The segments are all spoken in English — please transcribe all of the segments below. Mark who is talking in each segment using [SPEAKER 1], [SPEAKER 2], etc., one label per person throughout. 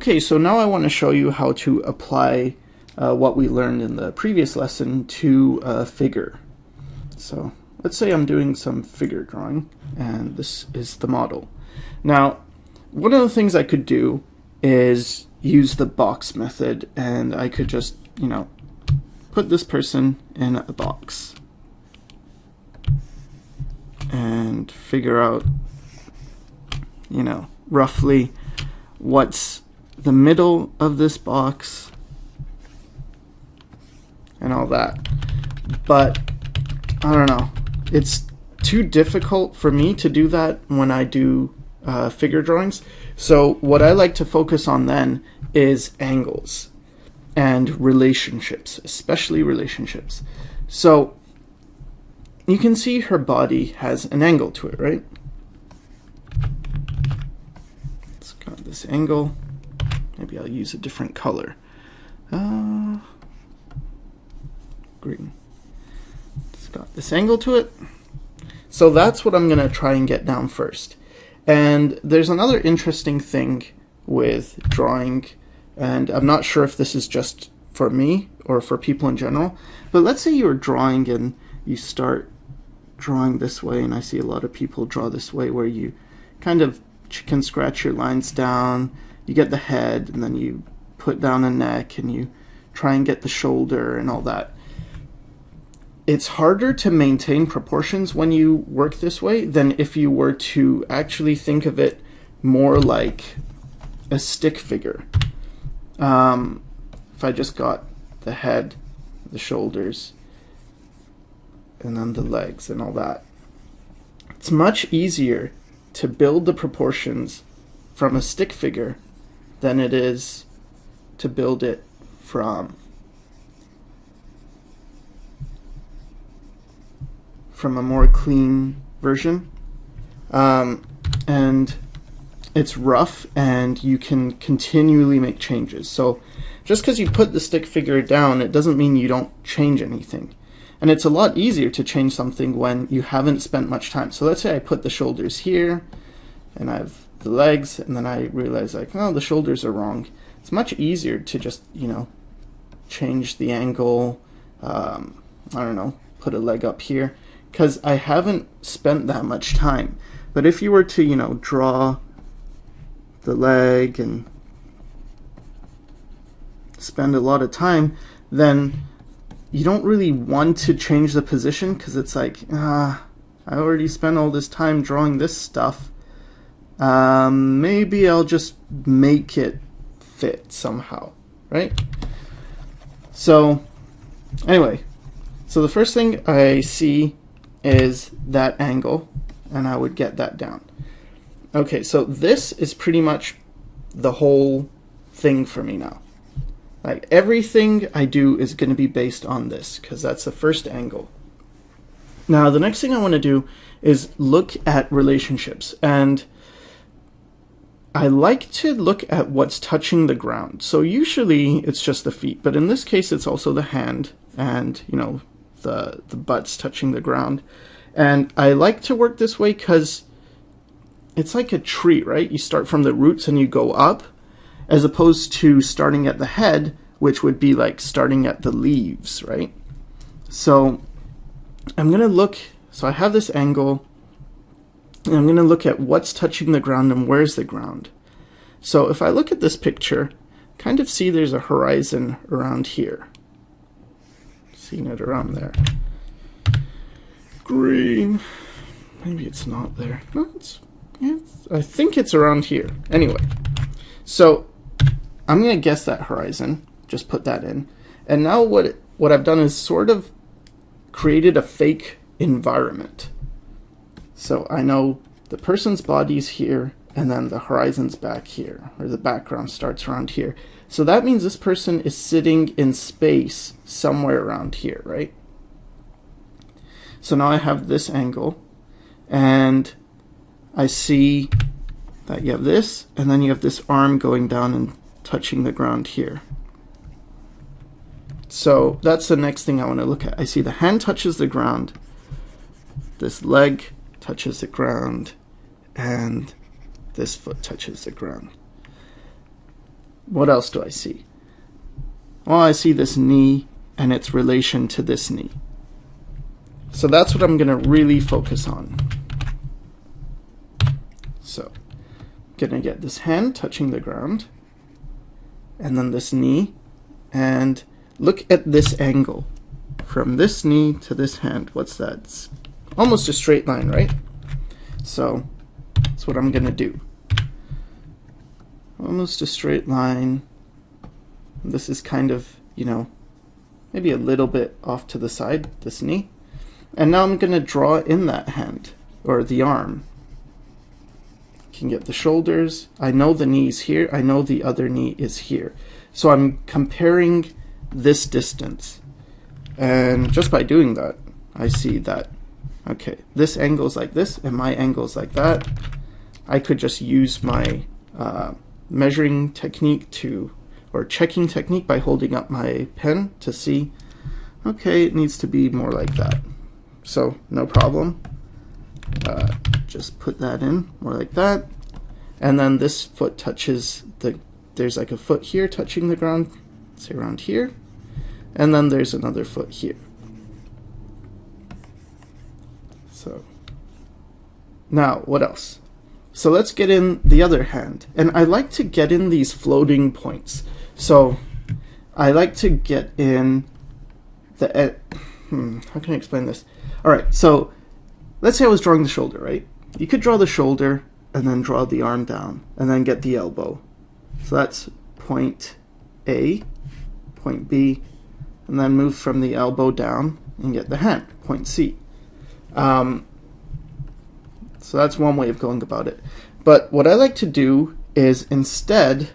[SPEAKER 1] Okay, so now I want to show you how to apply what we learned in the previous lesson to a figure. So let's say I'm doing some figure drawing, and this is the model. Now, one of the things I could do is use the box method, and I could just, put this person in a box and figure out, roughly what's the middle of this box and all that. But I don't know, it's too difficult for me to do that when I do figure drawings. So what I like to focus on then is angles and relationships, especially relationships. So you can see her body has an angle to it, right? It's got this angle. Maybe I'll use a different color. Green. It's got this angle to it. So that's what I'm going to try and get down first. And there's another interesting thing with drawing, and I'm not sure if this is just for me or for people in general, but let's say you're drawing and you start drawing this way, and I see a lot of people draw this way, where you kind of can scratch your lines down, you get the head, and then you put down a neck, and you try and get the shoulder and all that. It's harder to maintain proportions when you work this way than if you were to actually think of it more like a stick figure. If I just got the head, the shoulders, and then the legs and all that, it's much easier to build the proportions from a stick figure than it is to build it from a more clean version. And it's rough, and you can continually make changes. So just because you put the stick figure down, it doesn't mean you don't change anything. And it's a lot easier to change something when you haven't spent much time. So let's say I put the shoulders here, and I have the legs, and then I realize, like, oh, the shoulders are wrong. It's much easier to just, change the angle, I don't know, put a leg up here, because I haven't spent that much time. But if you were to, draw the leg and spend a lot of time, then you don't really want to change the position, because it's like, I already spent all this time drawing this stuff. Maybe I'll just make it fit somehow, right? So anyway, so the first thing I see is that angle, and I would get that down. Okay, so this is pretty much the whole thing for me now. Like, everything I do is going to be based on this, because that's the first angle. Now, the next thing I want to do is look at relationships, and I like to look at what's touching the ground. So usually it's just the feet, but in this case it's also the hand and, the butt's touching the ground. And I like to work this way because it's like a tree, right? You start from the roots and you go up, as opposed to starting at the head, which would be like starting at the leaves, right? So I'm going to look, so I have this angle, and I'm going to look at what's touching the ground and where's the ground. So if I look at this picture, kind of see there's a horizon around here. Seeing it around there. Green. Maybe it's not there. No, I think it's around here. Anyway, so I'm going to guess that horizon. Just put that in. And now what I've done is sort of created a fake environment. So I know the person's body's here, and then the horizon's back here, or the background starts around here. So that means this person is sitting in space somewhere around here, right? So now I have this angle, and I see that you have this, and then you have this arm going down and touching the ground here. So that's the next thing I want to look at. I see the hand touches the ground, this leg touches the ground, and this foot touches the ground. what else do I see? Well, I see this knee and its relation to this knee. So that's what I'm going to really focus on. So I'm going to get this hand touching the ground, and then this knee, and look at this angle. From this knee to this hand, what's that? It's almost a straight line, right? So that's what I'm going to do. Almost a straight line. This is kind of, you know, maybe a little bit off to the side, this knee. And now I'm going to draw in that hand, or the arm. Can get the shoulders. I know the knee's here. I know the other knee is here. So I'm comparing this distance. And just by doing that, I see that, okay, this angle's like this, and my angle's like that. I could just use my measuring technique to, or checking technique by holding up my pen to see, okay, it needs to be more like that. So no problem. Just put that in more like that. And then this foot touches there's like a foot here touching the ground, say around here. And then there's another foot here. So now what else? So let's get in the other hand. And I like to get in these floating points. So I like to get in the, how can I explain this? All right, so let's say I was drawing the shoulder, right? You could draw the shoulder and then draw the arm down and then get the elbow. So that's point A, point B, and then move from the elbow down and get the hand, point C. So that's one way of going about it. But what I like to do is instead,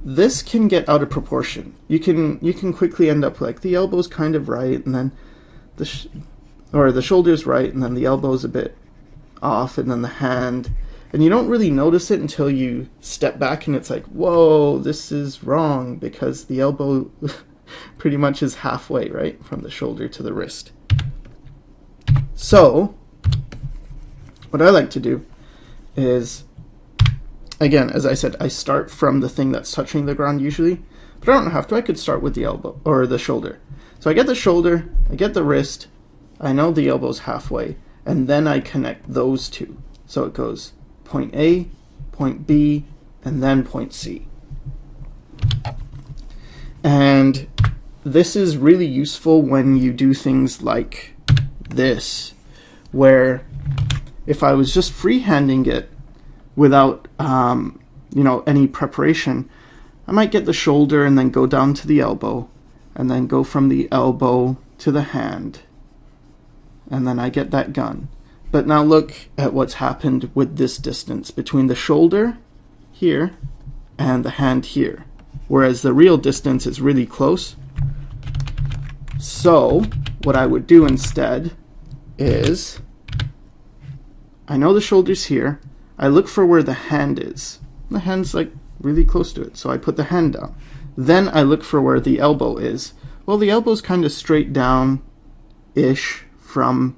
[SPEAKER 1] this can get out of proportion. You can quickly end up like the elbow's kind of right, and then the shoulder's right, and then the elbow's a bit off, and then the hand, and you don't really notice it until you step back and it's like, whoa, this is wrong, because the elbow pretty much is halfway, right, from the shoulder to the wrist. So what I like to do is, again, as I said, I start from the thing that's touching the ground usually, but I don't have to. I could start with the elbow or the shoulder. So I get the shoulder, I get the wrist, I know the elbow's halfway, and then I connect those two. So it goes point A, point B, and then point C. And this is really useful when you do things like this, where if I was just freehanding it without you know, any preparation, I might get the shoulder and then go down to the elbow, and then go from the elbow to the hand, and then I get that gun. But now look at what's happened with this distance between the shoulder here and the hand here, whereas the real distance is really close. So what I would do instead is, I know the shoulder's here, I look for where the hand is. The hand's like really close to it, so I put the hand down. Then I look for where the elbow is. Well, the elbow's kind of straight down-ish from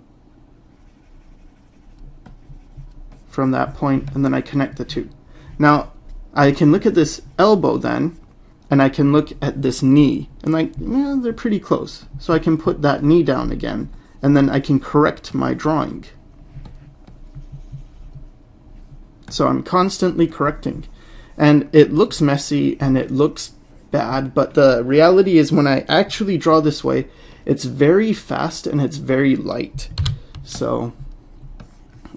[SPEAKER 1] that point, and then I connect the two. Now, I can look at this elbow then, and I can look at this knee, and like, yeah, they're pretty close. So I can put that knee down again, and then I can correct my drawing. So I'm constantly correcting. And it looks messy and it looks bad, but the reality is when I actually draw this way, it's very fast and it's very light. So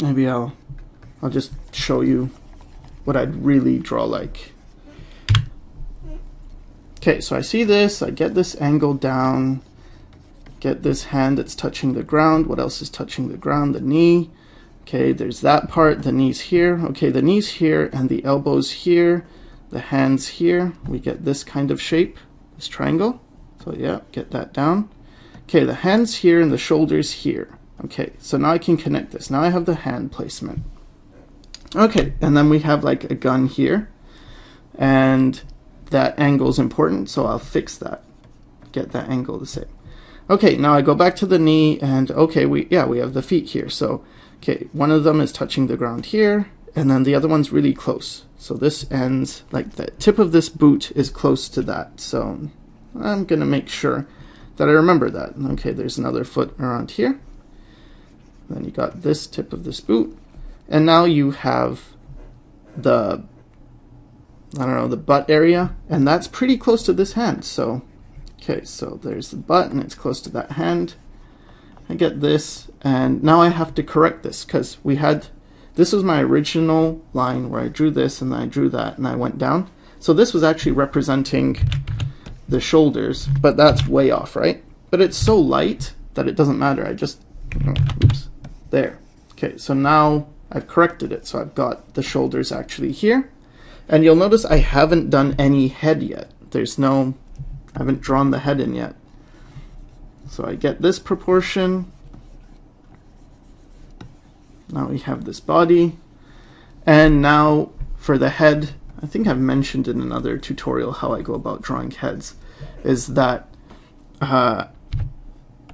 [SPEAKER 1] maybe I'll just show you what I'd really draw like. Okay, so I see this, I get this angle down, get this hand that's touching the ground. What else is touching the ground? The knee. Okay, there's that part, the knee's here. Okay, the knee's here and the elbow's here, the hand's here. We get this kind of shape, this triangle. So yeah, get that down. Okay, the hand's here and the shoulder's here. Okay, so now I can connect this. Now I have the hand placement. Okay, and then we have like a gun here, and that angle is important, so I'll fix that. Get that angle the same. Okay, now I go back to the knee, and okay, we have the feet here. So okay, one of them is touching the ground here, and then the other one's really close. So this ends, like the tip of this boot is close to that. So I'm gonna make sure that I remember that. Okay, there's another foot around here. Then you got this tip of this boot, and now you have the, I don't know, the butt area, and that's pretty close to this hand. So okay, so there's the butt and it's close to that hand. I get this, and now I have to correct this because we had, this was my original line where I drew this and then I drew that and I went down. So this was actually representing the shoulders, but that's way off, right? But it's so light that it doesn't matter. I just, oops, there. Okay, so now I've corrected it. So I've got the shoulders actually here. And you'll notice I haven't done any head yet. There's no, I haven't drawn the head in yet. So I get this proportion. Now we have this body. And now for the head, I think I've mentioned in another tutorial how I go about drawing heads, is that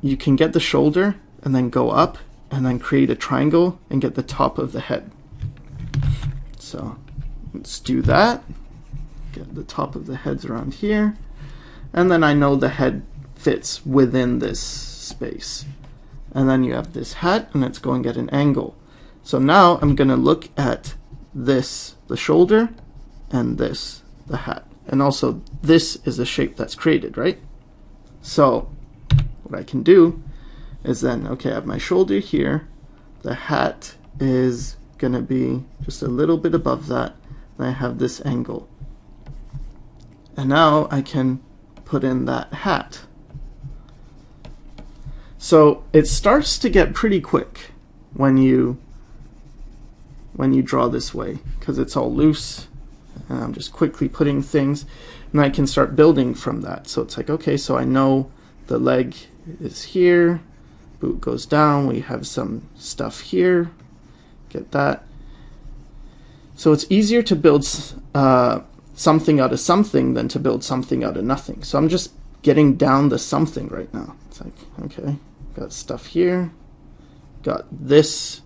[SPEAKER 1] you can get the shoulder and then go up and then create a triangle and get the top of the head. So let's do that. Get the top of the heads around here. And then I know the head fits within this space. And then you have this hat and it's going at an angle. So now I'm going to look at this, the shoulder, and this, the hat. And also this is a shape that's created, right? So what I can do is then, okay, I have my shoulder here. The hat is going to be just a little bit above that. And I have this angle. And now I can put in that hat. So it starts to get pretty quick when you draw this way, because it's all loose. And I'm just quickly putting things, and I can start building from that. So it's like, okay, so I know the leg is here, boot goes down, we have some stuff here, get that. So it's easier to build something out of something than to build something out of nothing. So I'm just getting down the something right now. It's like, okay, got stuff here, got this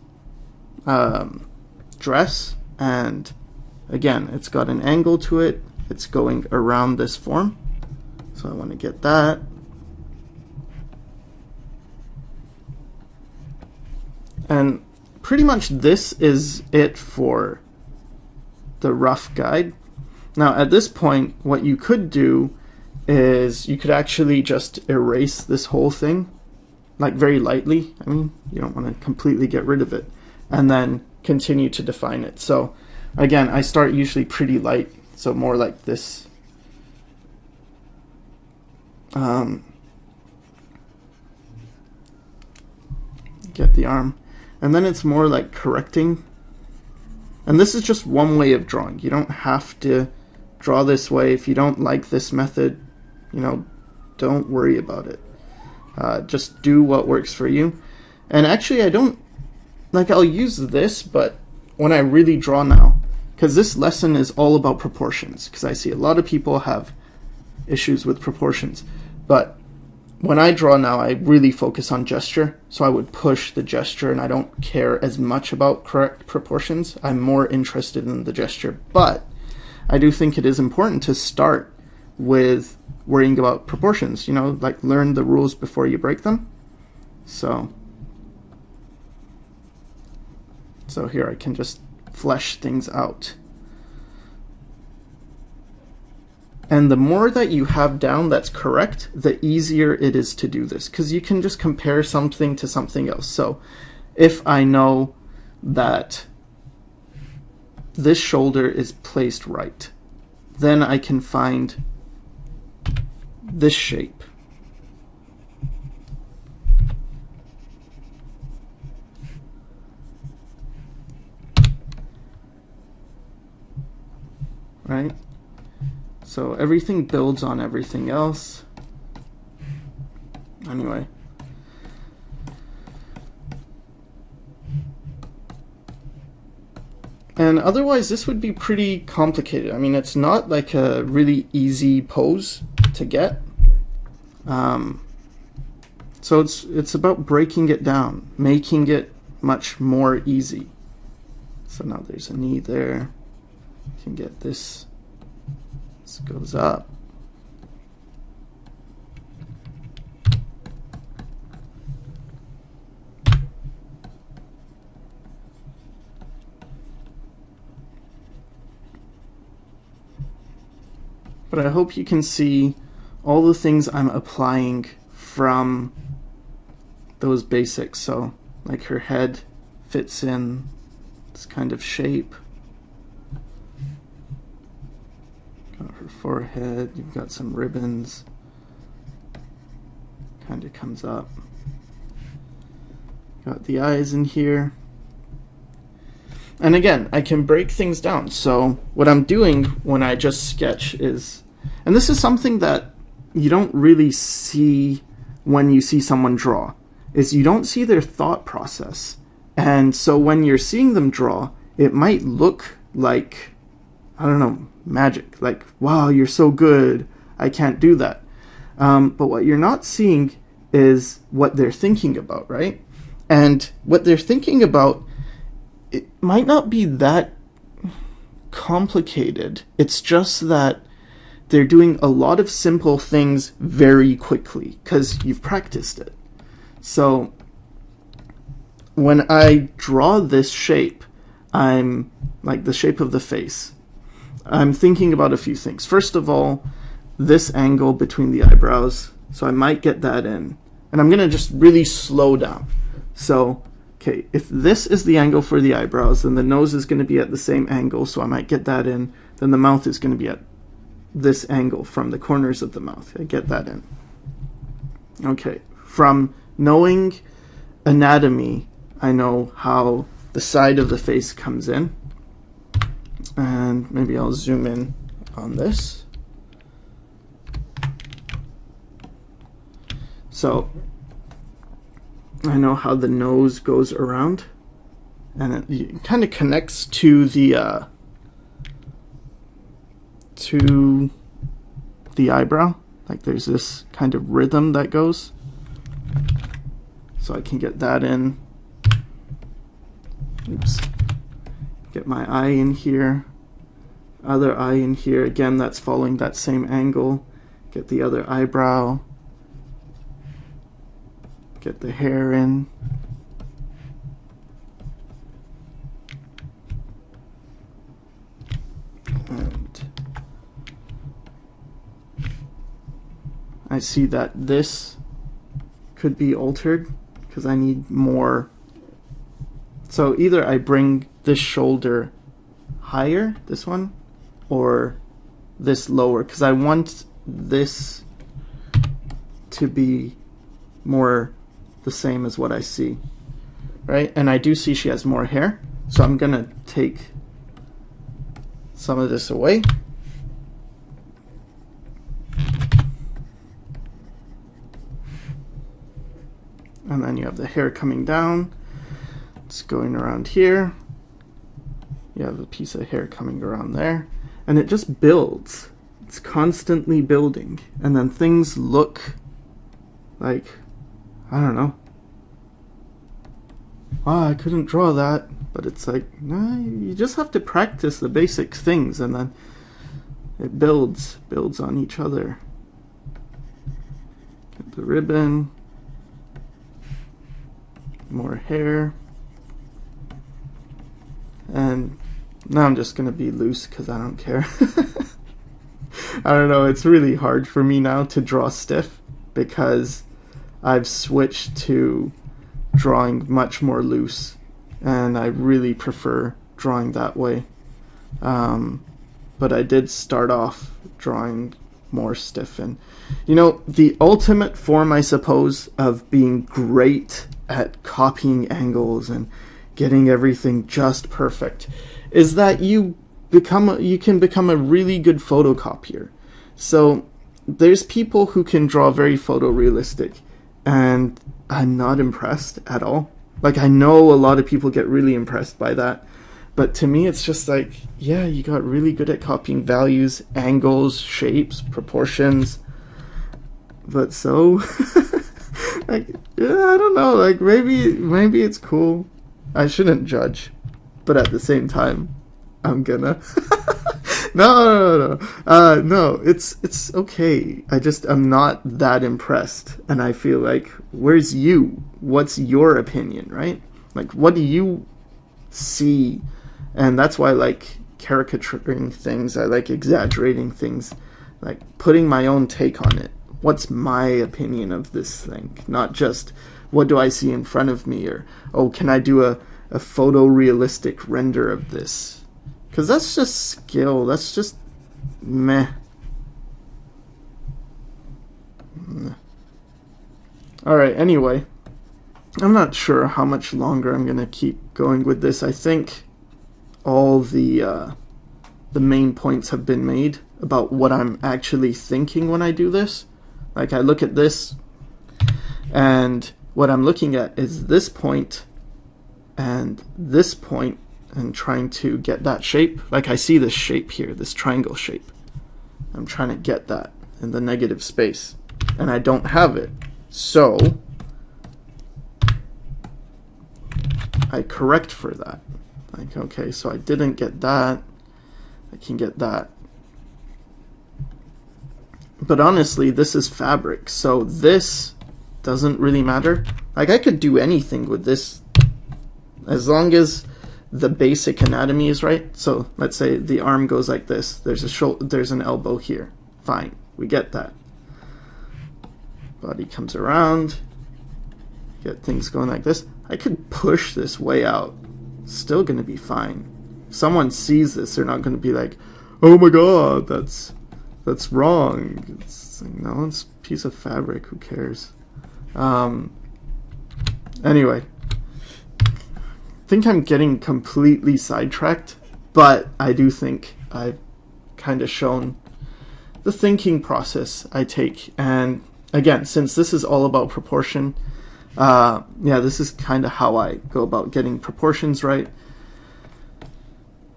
[SPEAKER 1] dress, and again, it's got an angle to it. It's going around this form. So I want to get that. And pretty much this is it for the rough guide. Now at this point, what you could do is you could actually just erase this whole thing, like very lightly. I mean, you don't want to completely get rid of it, and then continue to define it. So again, I start usually pretty light, so more like this. Get the arm. And then it's more like correcting. And this is just one way of drawing. You don't have to draw this way. If you don't like this method, you know, don't worry about it. Just do what works for you. And actually, I don't, like, I'll use this, but when I really draw now, because this lesson is all about proportions, because I see a lot of people have issues with proportions. But when I draw now, I really focus on gesture. So I would push the gesture, and I don't care as much about correct proportions. I'm more interested in the gesture. But I do think it is important to start with worrying about proportions, you know, like learn the rules before you break them. So here I can just flesh things out. And the more that you have down that's correct, the easier it is to do this, because you can just compare something to something else. So if I know that this shoulder is placed right, then I can find this shape. Right? So everything builds on everything else. Anyway. And otherwise, this would be pretty complicated. I mean, it's not like a really easy pose to get. So it's about breaking it down, making it much more easy. So now there's a knee there. You can get this. This goes up. But I hope you can see all the things I'm applying from those basics. So like her head fits in this kind of shape. Got her forehead, you've got some ribbons. Kind of comes up. Got the eyes in here. And again, I can break things down. So what I'm doing when I just sketch is, and this is something that you don't really see when you see someone draw, is you don't see their thought process. And so when you're seeing them draw, it might look like, I don't know, magic. Like, wow, you're so good, I can't do that. But what you're not seeing is what they're thinking about, right? And what they're thinking about, it might not be that complicated. It's just that they're doing a lot of simple things very quickly because you've practiced it. So when I draw this shape, I'm like the shape of the face, I'm thinking about a few things. First of all, this angle between the eyebrows, so I might get that in. And I'm going to just really slow down. So, okay, if this is the angle for the eyebrows, then the nose is going to be at the same angle, so I might get that in. Then the mouth is going to be at this angle from the corners of the mouth. I get that in. Okay, from knowing anatomy, I know how the side of the face comes in. And maybe I'll zoom in on this. So I know how the nose goes around, and it kind of connects to the eyebrow. Like there's this kind of rhythm that goes. So I can get that in. Oops. Get my eye in here. Other eye in here. Again, that's following that same angle. Get the other eyebrow. Get the hair in. And I see that this could be altered because I need more. So either I bring this shoulder higher, this one, or this lower, because I want this to be more the same as what I see, right? And I do see she has more hair, so I'm gonna take some of this away. And then you have the hair coming down. It's going around here. You have a piece of hair coming around there. And it just builds. It's constantly building. And then things look like, I don't know. Wow, I couldn't draw that. But it's like, no, you just have to practice the basic things, and then it builds on each other. Get the ribbon. More hair. And now I'm just going to be loose because I don't care. I don't know, it's really hard for me now to draw stiff because I've switched to drawing much more loose, and I really prefer drawing that way. But I did start off drawing more stiff, and you know, the ultimate form, I suppose, of being great at copying angles and getting everything just perfect is that you can become a really good photocopier. So there's people who can draw very photorealistic, and I'm not impressed at all. Like, I know a lot of people get really impressed by that, but to me it's just like, yeah, you got really good at copying values, angles, shapes, proportions, but so like, yeah, I don't know, like maybe it's cool. I shouldn't judge. but at the same time, I'm gonna. No, it's okay. I'm not that impressed, and I feel like, where's you? What's your opinion, right? Like, what do you see? And that's why I like caricaturing things. I like exaggerating things, like putting my own take on it. What's my opinion of this thing? Not just what do I see in front of me, or oh, can I do a photorealistic render of this? Because that's just skill. That's just meh. Alright, anyway. I'm not sure how much longer I'm going to keep going with this. I think all the main points have been made about what I'm actually thinking when I do this. Like, I look at this, and what I'm looking at is this point and this point, and trying to get that shape. Like, I see this shape here, this triangle shape. I'm trying to get that in the negative space, and I don't have it. So I correct for that. Like, okay, so I didn't get that. I can get that. But honestly, this is fabric, so this doesn't really matter. Like, I could do anything with this as long as the basic anatomy is right. So let's say the arm goes like this. There's a shoulder, there's an elbow here. Fine, we get that. Body comes around. Get things going like this. I could push this way out. Still gonna be fine. If someone sees this, they're not gonna be like, "Oh my God, that's wrong." It's like, no, it's a piece of fabric. Who cares? Anyway, I think I'm getting completely sidetracked, but I do think I've kind of shown the thinking process I take. And again, since this is all about proportion, yeah, this is kind of how I go about getting proportions right.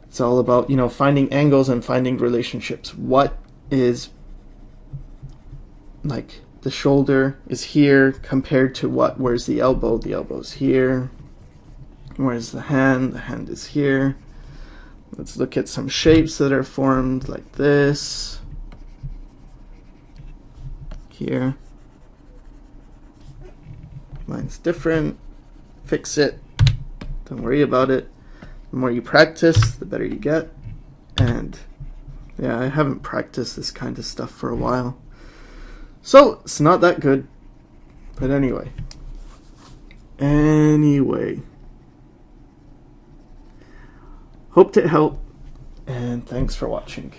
[SPEAKER 1] It's all about, finding angles and finding relationships. What is, like, the shoulder is here compared to what? Where's the elbow? The elbow's here. Where's the hand? The hand is here. Let's look at some shapes that are formed like this. Here. Mine's different. Fix it. Don't worry about it. The more you practice, the better you get. And yeah, I haven't practiced this kind of stuff for a while, so it's not that good. But anyway. Hope to help, and thanks for watching.